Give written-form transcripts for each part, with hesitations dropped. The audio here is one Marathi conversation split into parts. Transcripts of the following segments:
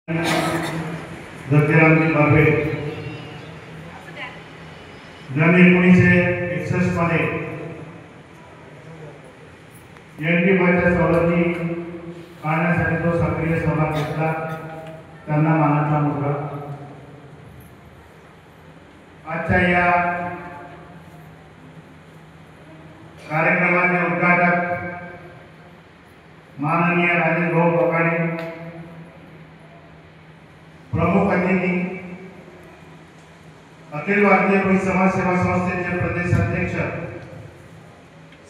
जगदीरामजी बाबे ज्यांनी 1961 मध्ये एनडीच्या सवलती काढण्यासाठी जो सक्रिय सहभाग घेतला त्यांना मानाचा मुद्रा। आजच्या या कार्यक्रमाचे उद्घाटक माननीय राजेश भाऊ बकाडे, प्रमुख अतिथी अखिल भारतीय भुई समाज सेवा संस्थेचे प्रदेश अध्यक्ष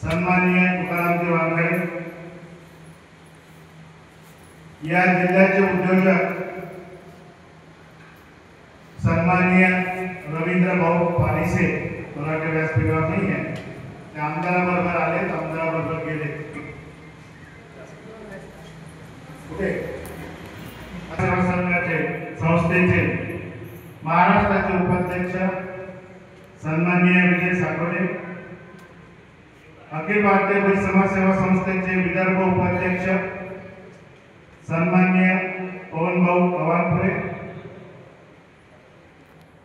सन्माननीय तुकारामजी वानखडे, या जिल्ह्याचे उद्योजक सन्माननीय रवींद्र भाऊ पारिसे, मराठी व्यासपीठावर नाही आहे, ते आमदाराबरोबर आले, आमदाराबरोबर गेले कुठे संस्थेचे महाराष्ट्राचे उपाध्यक्ष सन्माननीय विजय साकोडे, अखिल भारतीय भुई समाज सेवा संस्थेचे विदर्भ उपाध्यक्ष सन्माननीय पवन भाऊ कवानपुरे,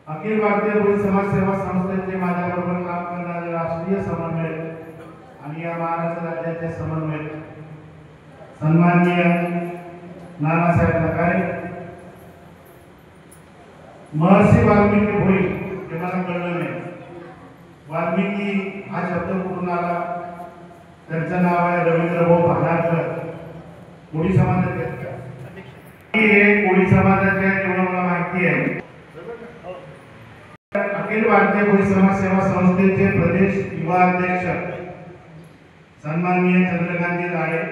अखिल भारतीय भुई समाज सेवा संस्थेचे माझ्याबरोबर काम करणारे राष्ट्रीय समन्वयक आणि या महाराष्ट्र राज्याचे समन्वयक सन्माननीय नानासाहेब नकारे, महर्षी वाल्मिकी भोई, हे मला कळलं नाही वाल्मिकी हा शब्द कुठून आला, त्यांचं नाव आहे रवींद्र भाऊ भानारकर, कोळी समाजाचे हे कोळी समाजाचे एवढं मला माहिती आहे। अखिल भारतीय भुई समाज सेवा संस्थेचे प्रदेश युवा अध्यक्ष सन्माननीय चंद्रकांतजी लाडे,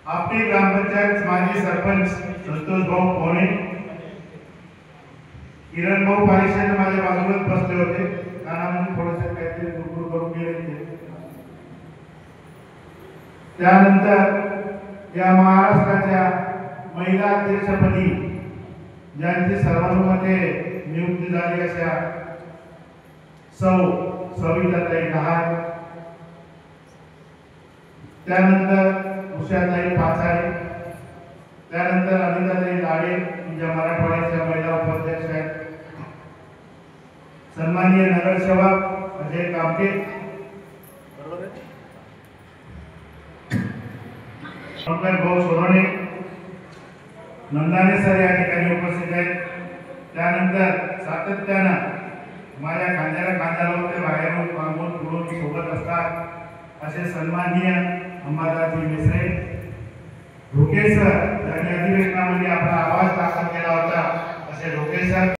आपली ग्रामपंचायत माजी सरपंच संतोष भाऊ कोणे, किरण भाऊ पारिसे माझ्या बाजूलाच बसले होते, कानामध्ये थोडेसे काहीतरी गुरगुर करून गेले। त्यानंतर या महाराष्ट्राच्या महिला अध्यक्षपदी ज्यांची सर्वानुमते नियुक्ती झाली अशा सौ सविताताई दहाल, त्यानंतर उषाताई पाचाळे, त्यानंतर अनिताताई लाडे ज्या मराठवाड्याच्या महिला उपाध्यक्ष आहेत, सन्माननीय नगरसेवक अजय कामटे, पंकज भाऊ सोनवणे, नंदाने सर या ठिकाणी उपस्थित आहेत। त्यानंतर सातत्यानं माझ्या खांद्याला खांदा लावून ते बाहेरून मागून पुढून सोबत असतात असे सन्माननीय अंबादासजी मिश्रे, ढोके सर यांनी अधिवेशनामध्ये आपला आवाज दाखल केला होता, असे ढोके सर